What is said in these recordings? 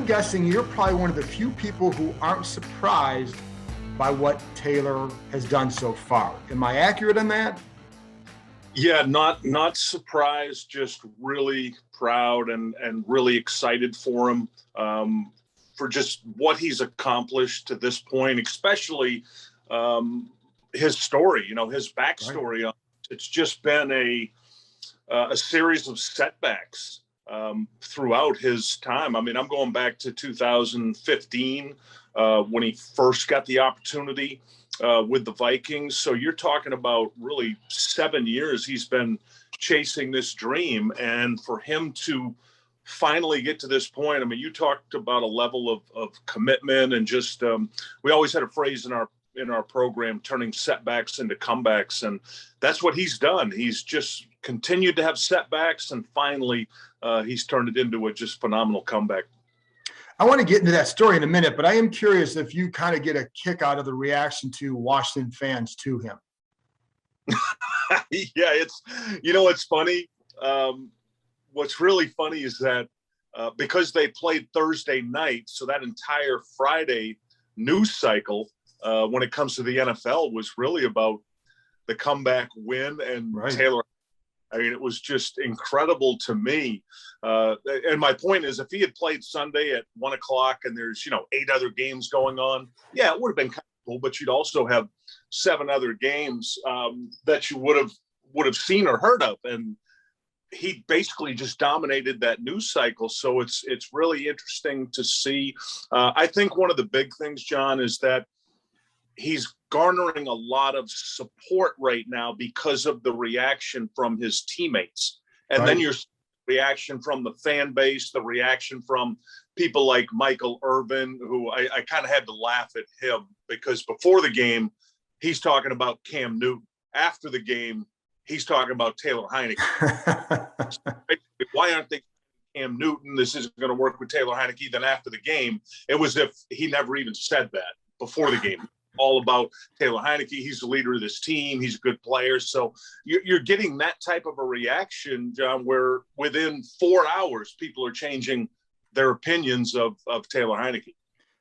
I'm guessing you're probably one of the few people who aren't surprised by what Taylor has done so far. Am I accurate in that? Yeah, not surprised, just really proud and really excited for him, for just what he's accomplished to this point, especially his story, his backstory. Right. It's just been a series of setbacks throughout his time. I mean, I'm going back to 2015 when he first got the opportunity with the Vikings. So you're talking about really 7 years he's been chasing this dream. And for him to finally get to this point, I mean, you talked about a level of commitment and just we always had a phrase in our program, turning setbacks into comebacks. And that's what he's done. He's just continued to have setbacks, and finally he's turned it into a just phenomenal comeback. I want to get into that story in a minute, but I am curious if you kind of get a kick out of the reaction to Washington fans to him. Yeah, it's funny. What's really funny is that because they played Thursday night, so that entire Friday news cycle when it comes to the NFL was really about the comeback win and right. Taylor. I mean, it was just incredible to me. And my point is, if he had played Sunday at 1:00 and there's, 8 other games going on, yeah, it would have been kind of cool, but you'd also have 7 other games that you would have seen or heard of. And he basically just dominated that news cycle. So it's really interesting to see. I think one of the big things, John, is that he's garnering a lot of support right now because of the reaction from his teammates. And right. Then your reaction from the fan base, the reaction from people like Michael Irvin, who I kind of had to laugh at him because before the game, he's talking about Cam Newton. After the game, he's talking about Taylor Heinicke. Why aren't they Cam Newton? This isn't going to work with Taylor Heinicke. Then after the game, it was if he never even said that before the game. All about Taylor Heinicke. He's the leader of this team. He's a good player. So you're getting that type of a reaction, John, where within 4 hours, people are changing their opinions of Taylor Heinicke.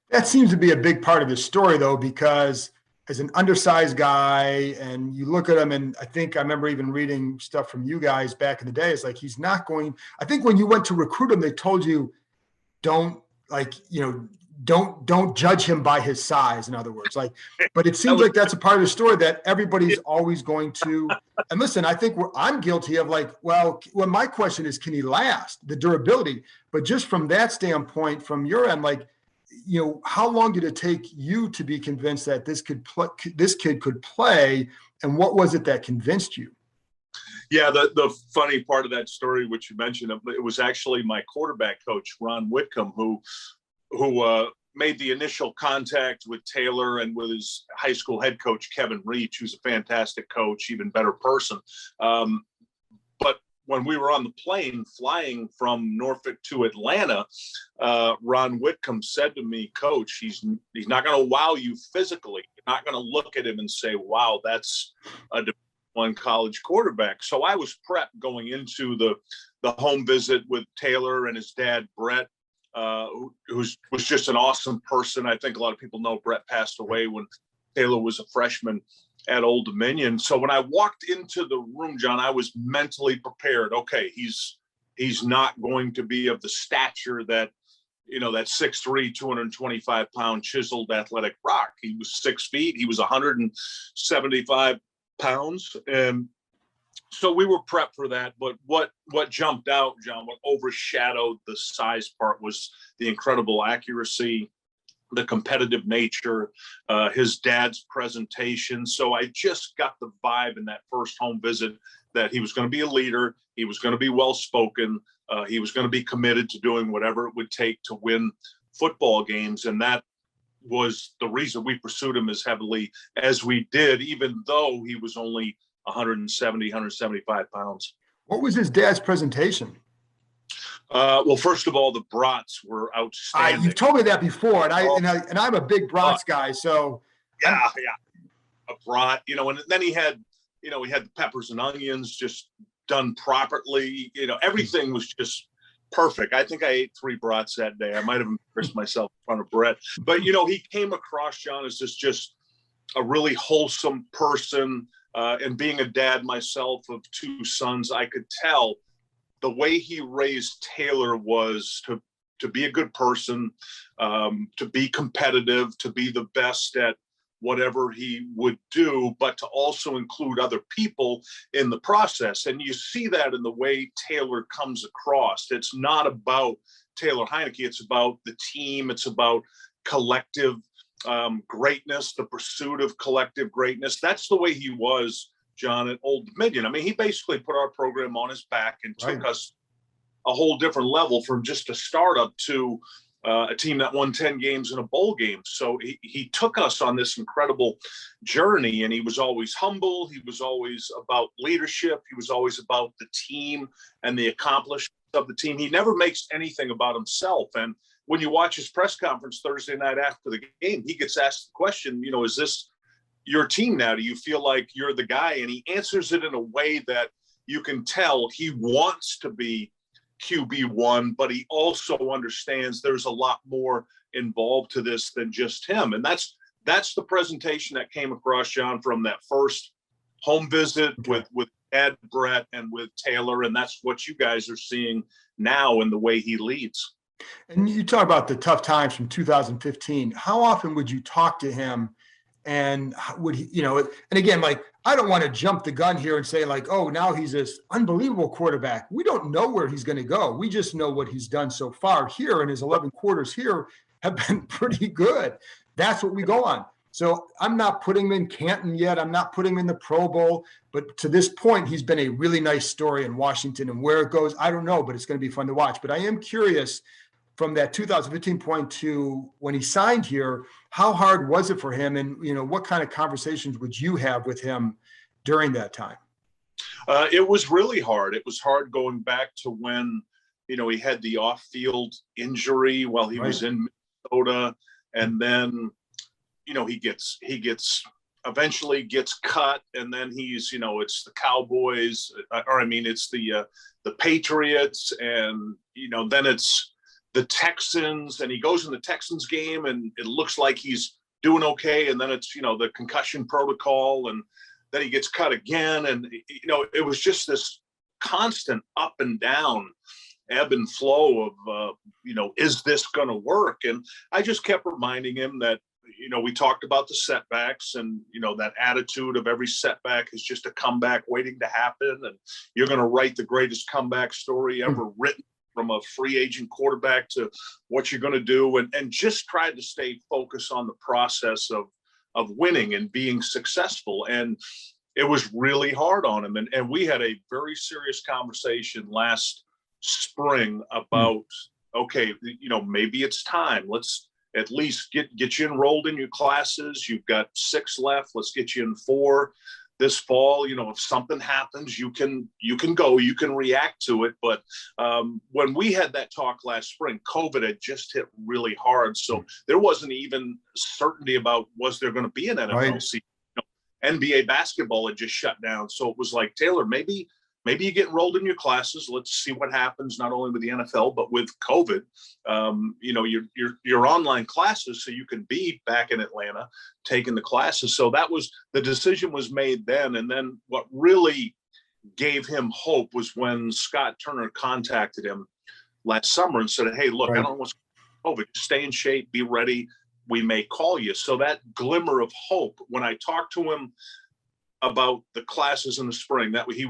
That seems to be a big part of his story, though, because as an undersized guy, and you look at him, and I think I remember even reading stuff from you guys back in the day. It's like he's not going. I think when you went to recruit him, they told you don't judge him by his size, in other words. But it seems like that's a part of the story that everybody's always going to. And listen, I think I'm guilty of my question is, can he last? The durability. But just from that standpoint, from your end, how long did it take you to be convinced that this kid could play? And what was it that convinced you? Yeah, the funny part of that story, which you mentioned, it was actually my quarterback coach, Ron Whitcomb, who made the initial contact with Taylor and with his high school head coach, Kevin Reach, who's a fantastic coach, even better person. But when we were on the plane flying from Norfolk to Atlanta, Ron Whitcomb said to me, Coach, he's not going to wow you physically. You're not going to look at him and say, wow, that's a one college quarterback. So I was prepped going into the home visit with Taylor and his dad, Brett, who was just an awesome person. I think a lot of people know Brett passed away when Taylor was a freshman at Old Dominion. So when I walked into the room, John, I was mentally prepared. Okay, he's not going to be of the stature that, that 6'3", 225-pound chiseled athletic rock. He was 6 feet. He was 175 pounds. And so we were prepped for that. But what jumped out, John, what overshadowed the size part was the incredible accuracy, the competitive nature, his dad's presentation. So I just got the vibe in that first home visit that he was going to be a leader. He was going to be well-spoken. He was going to be committed to doing whatever it would take to win football games. And that was the reason we pursued him as heavily as we did, even though he was only 170, 175 pounds. What was his dad's presentation? Well, first of all, the brats were outstanding. You've told me that before, and I'm a big brats guy. So yeah, a brat, and then he had the peppers and onions just done properly. Everything was just perfect. I think I ate 3 brats that day. I might have embarrassed myself in front of Brett. But, you know, he came across, John, as just a really wholesome person. And being a dad myself of 2 sons, I could tell the way he raised Taylor was to be a good person, to be competitive, to be the best at whatever he would do, but to also include other people in the process. And you see that in the way Taylor comes across. It's not about Taylor Heinicke. It's about the team. It's about collective greatness, the pursuit of collective greatness. That's the way he was, John, at Old Dominion. I mean, he basically put our program on his back and took us a whole different level from just a startup to a team that won 10 games in a bowl game. So he took us on this incredible journey, and he was always humble. He was always about leadership. He was always about the team and the accomplishments of the team. He never makes anything about himself. And when you watch his press conference Thursday night after the game, he gets asked the question, you know, is this your team now? Do you feel like you're the guy? And he answers it in a way that you can tell he wants to be QB1, but he also understands there's a lot more involved to this than just him. And that's the presentation that came across, John, from that first home visit with Ed, Brett, and with Taylor. And that's what you guys are seeing now in the way he leads. And you talk about the tough times from 2015. How often would you talk to him? And would he, you know, and again, like, I don't want to jump the gun here and say like, oh, now he's this unbelievable quarterback. We don't know where he's going to go. We just know what he's done so far here, and his 11 quarters here have been pretty good. That's what we go on. So I'm not putting him in Canton yet. I'm not putting him in the Pro Bowl. But to this point, he's been a really nice story in Washington, and where it goes, I don't know, but it's going to be fun to watch. But I am curious, from that 2015 point to when he signed here, how hard was it for him? And, you know, what kind of conversations would you have with him during that time? It was really hard. It was hard going back to when, you know, he had the off-field injury while he was in Minnesota. And then, you know, he eventually gets cut, and then he's, you know, it's the Cowboys, it's the Patriots, and, you know, then it's the Texans, and he goes in the Texans game and it looks like he's doing okay. And then it's, you know, the concussion protocol, and then he gets cut again. And, you know, it was just this constant up and down, ebb and flow of, you know, is this going to work? And I just kept reminding him that, you know, we talked about the setbacks, and, you know, that attitude of every setback is just a comeback waiting to happen. And you're going to write the greatest comeback story ever written, from a free agent quarterback to what you're going to do, and just tried to stay focused on the process of winning and being successful. And it was really hard on him. And we had a very serious conversation last spring about, okay, you know, maybe it's time. Let's at least get you enrolled in your classes. You've got 6 left. Let's get you in 4 this fall. You know, if something happens, you can go, you can react to it. But when we had that talk last spring, COVID had just hit really hard. So there wasn't even certainty about, was there going to be an NFL season? You know, NBA basketball had just shut down. So it was like, Taylor, maybe you get enrolled in your classes. Let's see what happens, not only with the NFL, but with COVID. You know, your online classes, so you can be back in Atlanta taking the classes. So the decision was made then. And then what really gave him hope was when Scott Turner contacted him last summer and said, hey, look, I don't want COVID. Stay in shape, be ready. We may call you. So that glimmer of hope, when I talked to him about the classes in the spring, that he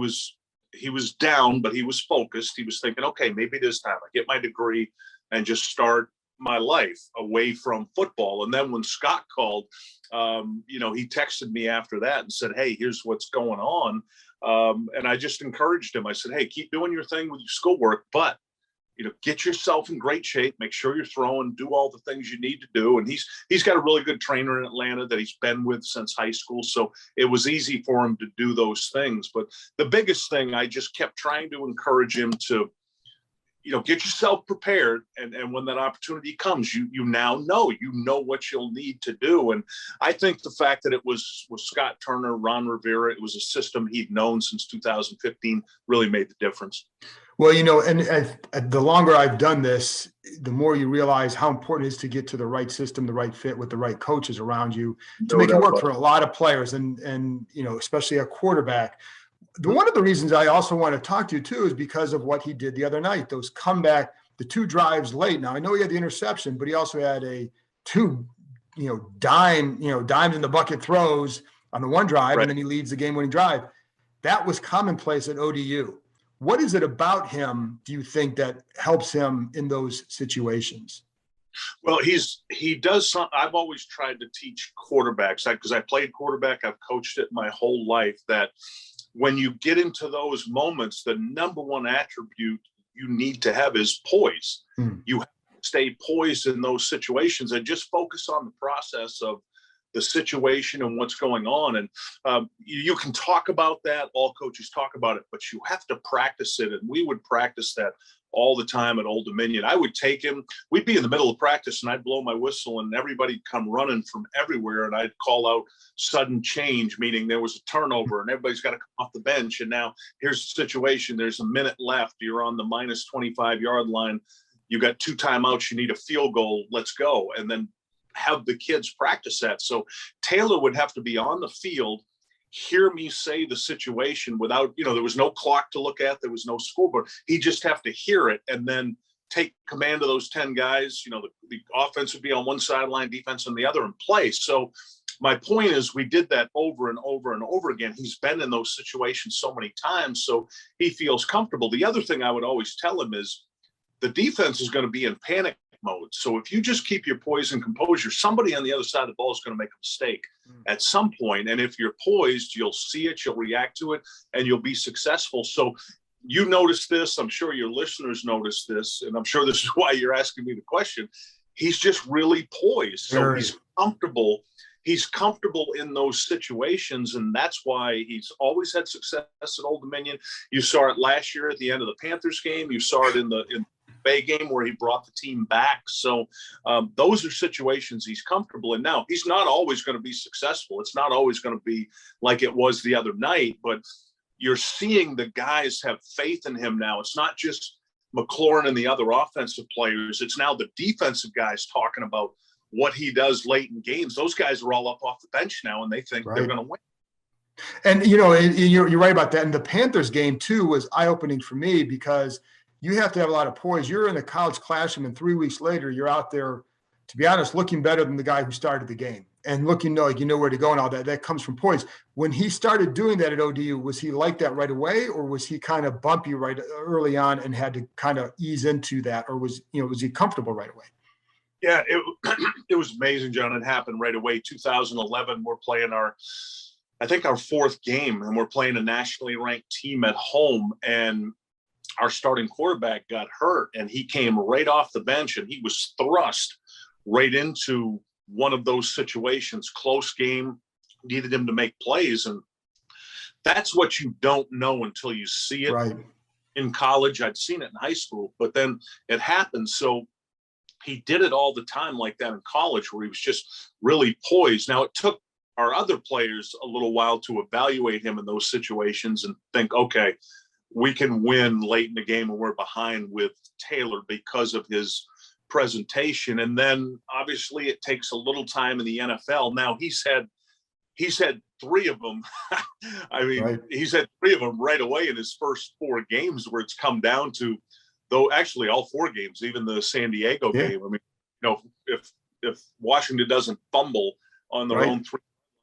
was down, but he was focused. He was thinking, okay, maybe this time I get my degree and just start my life away from football. And then when Scott called, you know, he texted me after that and said, hey, here's what's going on. And I just encouraged him. I said, hey, keep doing your thing with your schoolwork, but, you know, get yourself in great shape, make sure you're throwing, do all the things you need to do. And he's got a really good trainer in Atlanta that he's been with since high school. So it was easy for him to do those things. But the biggest thing, I just kept trying to encourage him to, you know, get yourself prepared. And when that opportunity comes, you now know what you'll need to do. And I think the fact that it was Scott Turner, Ron Rivera, it was a system he'd known since 2015, really made the difference. Well, and the longer I've done this, the more you realize how important it is to get to the right system, the right fit with the right coaches around you to No make it doubt work about for a lot of players and especially a quarterback. One of the reasons I also want to talk to you too is because of what he did the other night, those comeback, the two drives late. Now I know he had the interception, but he also had a two, dimes in the bucket throws on the one drive, and Right. then he leads the game-winning drive. That was commonplace at ODU. What is it about him, do you think, that helps him in those situations? Well, he does some. I've always tried to teach quarterbacks because I played quarterback. I've coached it my whole life. That when you get into those moments, the number one attribute you need to have is poise. You have to stay poised in those situations and just focus on the process of the situation and what's going on. And you can talk about that. All coaches talk about it, but you have to practice it. And we would practice that all the time at Old Dominion. I would take him, we'd be in the middle of practice and I'd blow my whistle and everybody'd come running from everywhere. And I'd call out sudden change, meaning there was a turnover and everybody's got to come off the bench. And now here's the situation. There's a minute left. You're on the minus 25-yard line. You got 2 timeouts. You need a field goal. Let's go. And then have the kids practice that. So Taylor would have to be on the field, hear me say the situation without, there was no clock to look at. There was no scoreboard. He just have to hear it and then take command of those 10 guys. The offense would be on one sideline, defense on the other, and play. So my point is we did that over and over and over again. He's been in those situations so many times, so he feels comfortable. The other thing I would always tell him is the defense is going to be in panic mode. So if you just keep your poise and composure, somebody on the other side of the ball is going to make a mistake at some point. And if you're poised, you'll see it, you'll react to it, and you'll be successful. So you notice this. I'm sure your listeners notice this, and I'm sure this is why you're asking me the question. He's just really poised. So he's comfortable. He's comfortable in those situations, and that's why he's always had success at Old Dominion. You saw it last year at the end of the Panthers game. You saw it in the Bay game where he brought the team back. So those are situations he's comfortable in. Now, he's not always going to be successful. It's not always going to be like it was the other night, but you're seeing the guys have faith in him now. It's not just McLaurin and the other offensive players. It's now the defensive guys talking about what he does late in games. Those guys are all up off the bench now, and they think they're going to win. And, you're right about that. And the Panthers game, too, was eye-opening for me because you have to have a lot of poise. You're in the college classroom, and 3 weeks later, you're out there, to be honest, looking better than the guy who started the game and looking like you know where to go and all that. That comes from poise. When he started doing that at ODU, was he like that right away, or was he kind of bumpy right early on and had to kind of ease into that, or was he comfortable right away? Yeah, it was amazing, John. It happened right away. 2011, we're playing our 4th game, and we're playing a nationally ranked team at home, and our starting quarterback got hurt, and he came right off the bench, and he was thrust right into one of those situations. Close game, needed him to make plays, and that's what you don't know until you see it. Right. In college. I'd seen it in high school, but then it happened. So he did it all the time like that in college, where he was just really poised. Now, it took our other players a little while to evaluate him in those situations and think, okay, we can win late in the game when we're behind with Taylor because of his presentation. And then obviously it takes a little time in the NFL. Now he's had 3 of them. I mean, right. He's had 3 of them right away in his first 4 games where it's come down to, though actually all 4 games, even the San Diego game. I mean, if Washington doesn't fumble on their own 3,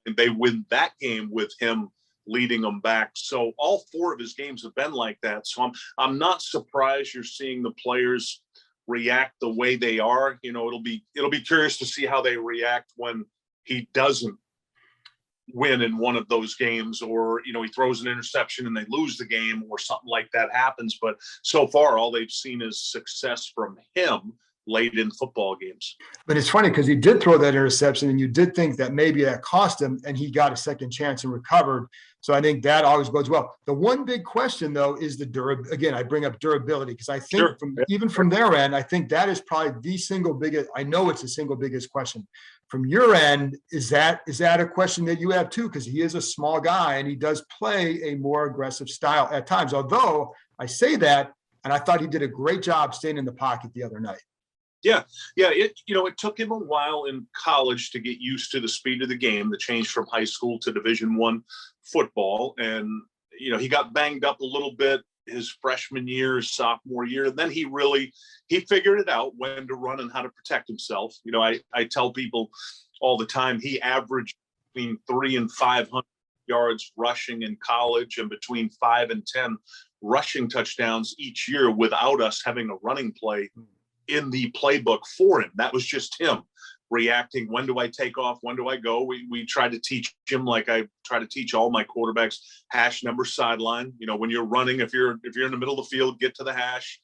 and they win that game with him leading them back. So all 4 of his games have been like that. So I'm not surprised you're seeing the players react the way they are. It'll be curious to see how they react when he doesn't win in one of those games, or he throws an interception and they lose the game, or something like that happens. But so far, all they've seen is success from him late in football games. But it's funny because he did throw that interception, and you did think that maybe that cost him, and he got a second chance and recovered. So I think that always bodes well. The one big question, though, is the durability. Again, I bring up durability because I think even from their end, I think that is probably the single biggest. I know it's the single biggest question. From your end, is that a question that you have too? Because he is a small guy and he does play a more aggressive style at times. Although I say that, And I thought he did a great job staying in the pocket the other night. Yeah. It took him a while in college to get used to the speed of the game, the change from high school to Division I football. And, he got banged up a little bit his freshman year, his sophomore year. And then he figured it out when to run and how to protect himself. I tell people all the time, he averaged between 300 and 500 yards rushing in college and between 5 and 10 rushing touchdowns each year without us having a running play in the playbook for him. That was just him reacting. When do I take off? When do I go? We tried to teach him, like I try to teach all my quarterbacks, hash number sideline. When you're running, if you're in the middle of the field, get to the hash.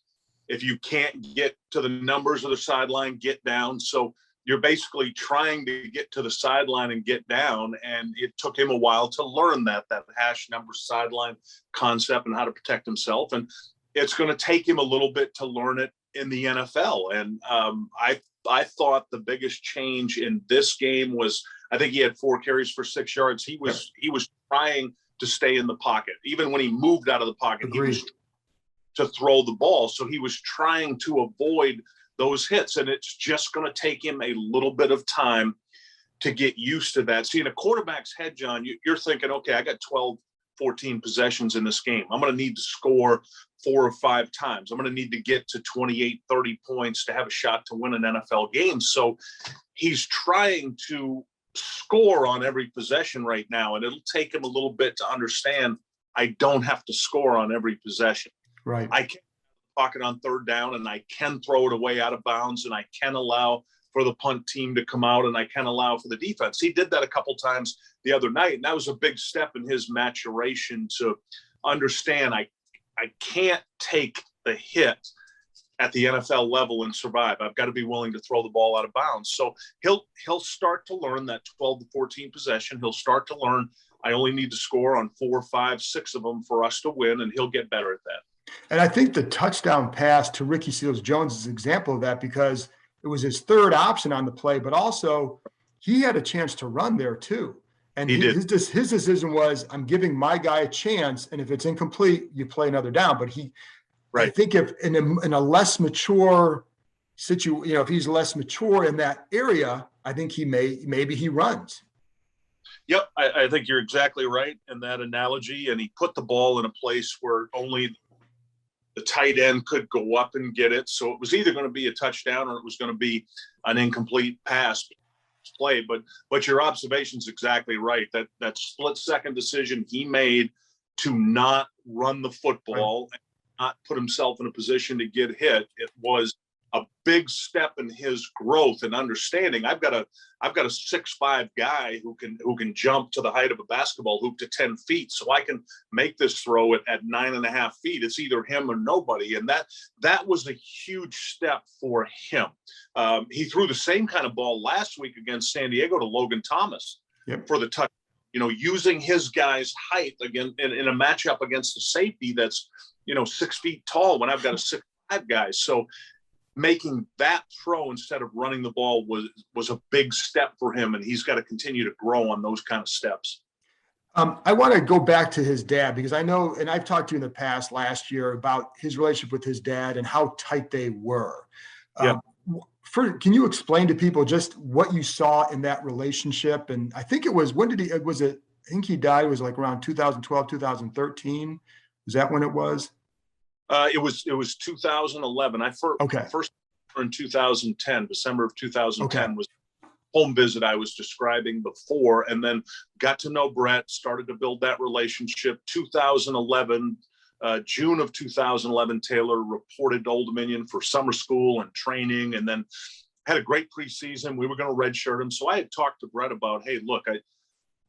If you can't get to the numbers of the sideline, get down. So you're basically trying to get to the sideline and get down. And it took him a while to learn that hash number sideline concept and how to protect himself. And it's going to take him a little bit to learn it in the NFL. And I thought the biggest change in this game was, I think he had 4 carries for 6 yards. He was trying to stay in the pocket. Even when he moved out of the pocket, he was to throw the ball. So he was trying to avoid those hits. And it's just going to take him a little bit of time to get used to that. See, in a quarterback's head, John, you're thinking, okay, I got 12, 14 possessions in this game. I'm going to need to score 4 or 5 times. I'm going to need to get to 28, 30 points to have a shot to win an NFL game. So he's trying to score on every possession right now. And it'll take him a little bit to understand I don't have to score on every possession. Right. I can pocket on 3rd down and I can throw it away out of bounds and I can allow for the punt team to come out and I can allow for the defense. He did that a couple times the other night. And that was a big step in his maturation to understand I can't take the hit at the NFL level and survive. I've got to be willing to throw the ball out of bounds. So he'll start to learn that 12 to 14 possession. He'll start to learn I only need to score on 4, 5, 6 of them for us to win, and he'll get better at that. And I think the touchdown pass to Ricky Seals-Jones is an example of that because it was his 3rd option on the play, but also he had a chance to run there too. And his decision was, I'm giving my guy a chance, and if it's incomplete, you play another down. But I think if in a less mature situation, if he's less mature in that area, I think maybe he runs. Yep, I think you're exactly right in that analogy. And he put the ball in a place where only the tight end could go up and get it. So it was either going to be a touchdown or it was going to be an incomplete pass play. But your observation's exactly right. That split-second decision he made to not run the football and not put himself in a position to get hit, it was a big step in his growth and understanding. I've got a 6'5" guy who can jump to the height of a basketball hoop to 10 feet. So I can make this throw at 9.5 feet. It's either him or nobody. And that was a huge step for him. He threw the same kind of ball last week against San Diego to Logan Thomas for the touch, using his guy's height again in a matchup against a safety that's, 6 feet tall when I've got a 6'5" guy. So making that throw instead of running the ball was a big step for him, and he's got to continue to grow on those kind of steps. I want to go back to his dad because I know, and I've talked to you in the past last year about his relationship with his dad and how tight they were. Can you explain to people just what you saw in that relationship? And I think it was, I think he died was like around 2012, 2013. Is that when it was? It was 2011. I first in 2010, December of 2010 was home visit I was describing before, and then got to know Brett, started to build that relationship. 2011, June of 2011, Taylor reported to Old Dominion for summer school and training, and then had a great preseason. We were going to redshirt him. So I had talked to Brett about, hey, look,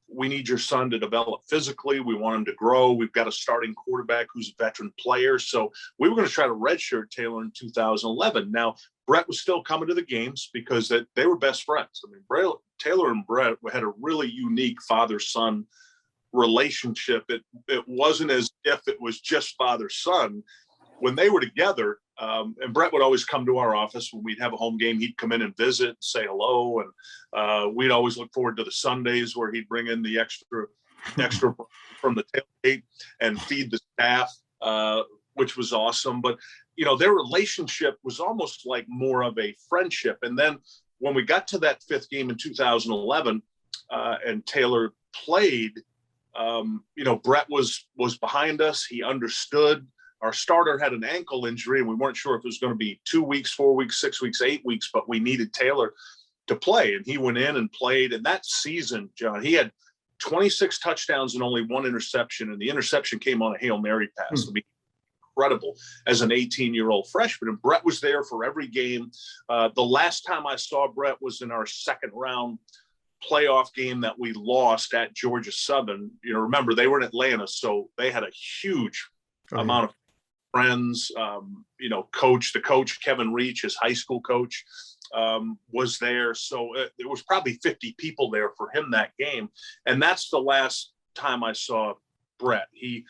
we need your son to develop physically. We want him to grow. We've got a starting quarterback who's a veteran player. So we were going to try to redshirt Taylor in 2011. Now, Brett was still coming to the games because they were best friends. I mean, Taylor and Brett had a really unique father-son relationship. It wasn't as if it was just father-son. When they were together, and Brett would always come to our office when we'd have a home game. He'd come in and visit, say hello, and we'd always look forward to the Sundays where he'd bring in the extra from the tailgate and feed the staff which was awesome. But, you know, their relationship was almost like more of a friendship. And then when we got to that 5th game in 2011 and Taylor played, you know, Brett was behind us. He understood. Our starter had an ankle injury, and we weren't sure if it was going to be 2 weeks, 4 weeks, 6 weeks, 8 weeks, but we needed Taylor to play. And he went in and played. And that season, John, he had 26 touchdowns and only 1 interception. And the interception came on a Hail Mary pass. I mean, incredible as an 18-year-old freshman. And Brett was there for every game. The last time I saw Brett was in our 2nd round playoff game that we lost at Georgia Southern. You know, remember, they were in Atlanta, so they had a huge amount of friends. You know, the coach, Kevin Reach, his high school coach, was there. So there was probably 50 people there for him that game. And that's the last time I saw Brett. He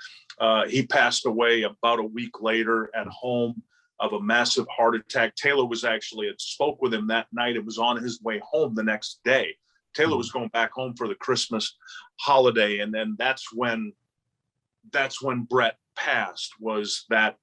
passed away about a week later at home of a massive heart attack. Taylor was actually, had spoke with him that night. It was on his way home the next day. Taylor was going back home for the Christmas holiday. And then that's when Brett passed, was that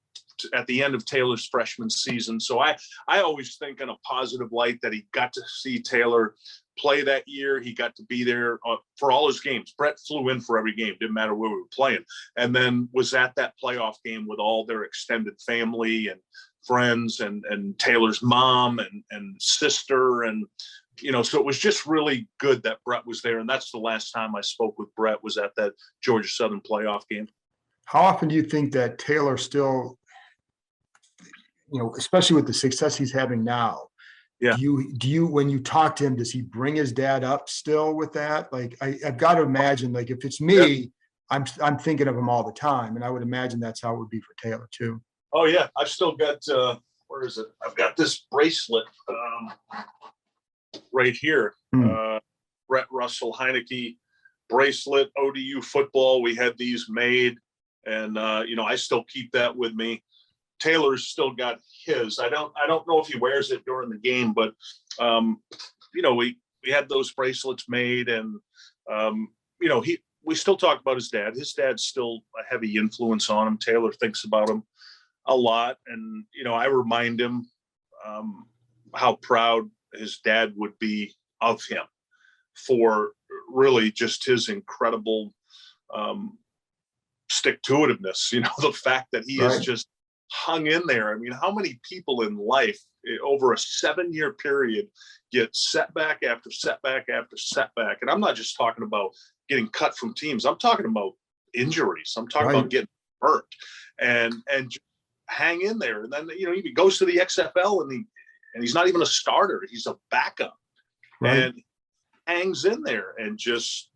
at the end of Taylor's freshman season. So I always think in a positive light that he got to see Taylor play that year. He got to be there for all his games. Brett flew in for every game, didn't matter where we were playing, and then was at that playoff game with all their extended family and friends and Taylor's mom and sister. And, you know, so it was just really good that Brett was there. And that's the last time I spoke with Brett, was at that Georgia Southern playoff game. How often do you think that Taylor still, you know, especially with the success he's having now, do you, when you talk to him, does he bring his dad up still with that? Like, I've got to imagine, like, if it's me, I'm thinking of him all the time. And I would imagine that's how it would be for Taylor too. Oh yeah. I've still got, where is it? I've got this bracelet right here. Brett Russell Heinicke bracelet, ODU football. We had these made, and you know, I still keep that with me. Taylor's still got his. I don't know if he wears it during the game, but you know, we had those bracelets made, and you know, we still talk about his dad. His dad's still a heavy influence on him. Taylor thinks about him a lot, and you know, I remind him how proud his dad would be of him for really just his incredible stick-to-itiveness. You know, the fact that he has just hung in there. I mean, how many people in life over a 7-year period get setback after setback after setback? And I'm not just talking about getting cut from teams. I'm talking about injuries. I'm talking about getting hurt and just hang in there. And then, you know, he goes to the XFL and he's not even a starter. He's a backup and hangs in there and just,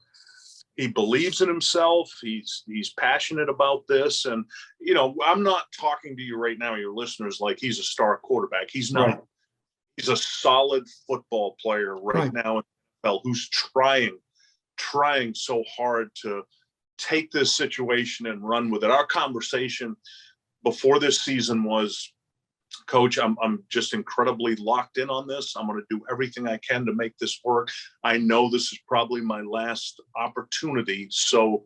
he believes in himself. He's passionate about this. And, you know, I'm not talking to you right now, your listeners, like he's a star quarterback. He's not. He's a solid football player right now in the NFL who's trying so hard to take this situation and run with it. Our conversation before this season was, Coach, I'm just incredibly locked in on this. I'm going to do everything I can to make this work. I know this is probably my last opportunity, so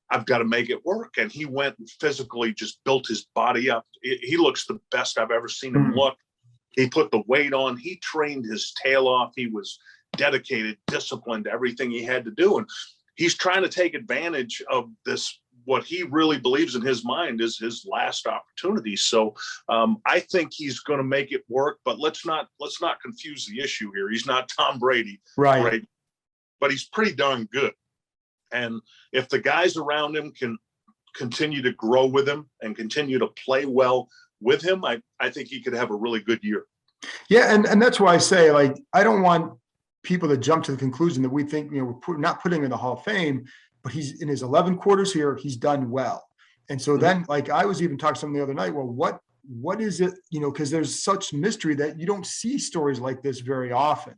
I've got to make it work. And he went and physically just built his body up. He looks the best I've ever seen him look. He put the weight on. He trained his tail off. He was dedicated, disciplined, everything he had to do. And he's trying to take advantage of this, what he really believes in his mind is his last opportunity. So I think he's going to make it work, but let's not confuse the issue here. He's not Tom Brady, right? But he's pretty darn good. And if the guys around him can continue to grow with him and continue to play well with him, I think he could have a really good year. Yeah. And that's why I say, like, I don't want people to jump to the conclusion that we think, you know, we're not putting him in the Hall of Fame, but he's in his 11 quarters here, he's done well. And so then, like, I was even talking to someone the other night, well, what is it, you know, because there's such mystery that you don't see stories like this very often.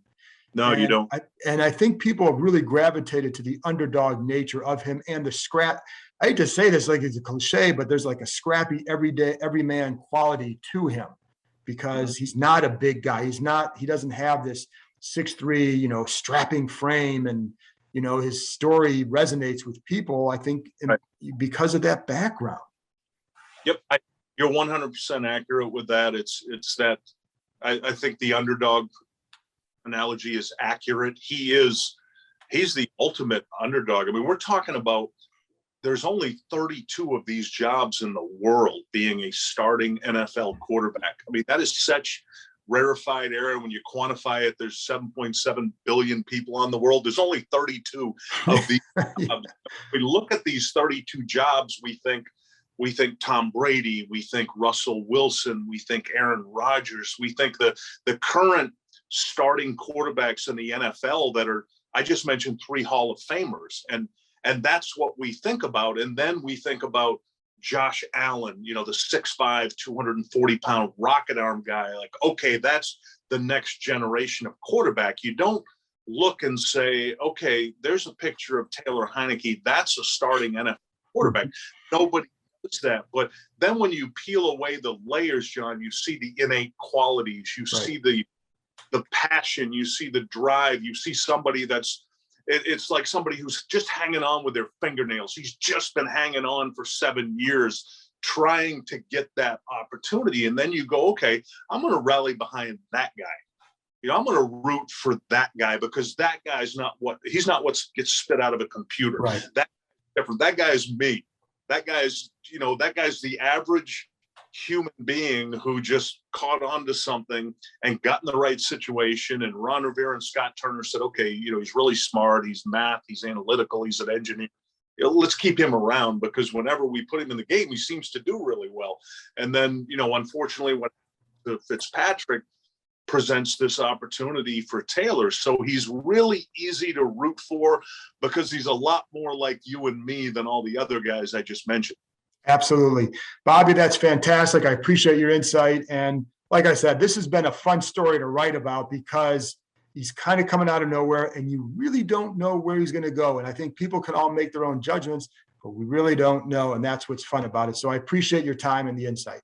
No, you don't. I think people have really gravitated to the underdog nature of him and the scrap. I hate to say this like it's a cliche, but there's like a scrappy, every man quality to him, because he's not a big guy. He doesn't have this 6'3", you know, strapping frame, and, you know, his story resonates with people, I think, because of that background. Yep. You're 100% accurate with that. It's that I think the underdog analogy is accurate. He's the ultimate underdog. I mean, we're talking about there's only 32 of these jobs in the world, being a starting NFL quarterback. I mean, that is such rarefied air. When you quantify it, there's 7.7 billion people on the world. There's only 32 of these jobs. We look at these 32 jobs, we think Tom Brady, we think Russell Wilson, we think Aaron Rodgers, we think the current starting quarterbacks in the NFL that are, I just mentioned 3 Hall of Famers, and that's what we think about. And then we think about Josh Allen, the 6'5", 240-pound rocket arm guy. Like, okay, that's the next generation of quarterback. You don't look and say, okay, there's a picture of Taylor Heinicke. That's a starting NFL quarterback. Nobody does that. But then when you peel away the layers, John, you see the innate qualities. You see the passion. You see the drive. You see somebody it's like somebody who's just hanging on with their fingernails. He's just been hanging on for 7 years trying to get that opportunity. And then you go, okay, I'm going to rally behind that guy. I'm going to root for that guy because that guy's he's not what gets spit out of a computer. Right. That's different. That guy is me. That guy's the average human being who just caught on to something and got in the right situation. And Ron Rivera and Scott Turner said, okay, he's really smart. He's math. He's analytical. He's an engineer. Let's keep him around because whenever we put him in the game, he seems to do really well. And then, unfortunately, when Fitzpatrick presents this opportunity for Taylor, so he's really easy to root for because he's a lot more like you and me than all the other guys I just mentioned. Absolutely. Bobby, that's fantastic. I appreciate your insight. And like I said, this has been a fun story to write about because he's kind of coming out of nowhere and you really don't know where he's going to go. And I think people can all make their own judgments, but we really don't know. And that's what's fun about it. So I appreciate your time and the insight.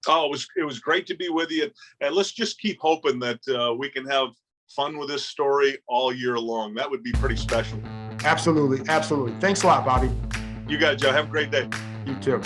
Oh, it was great to be with you. And let's just keep hoping that we can have fun with this story all year long. That would be pretty special. Absolutely. Absolutely. Thanks a lot, Bobby. You got it, Joe. Have a great day. You too.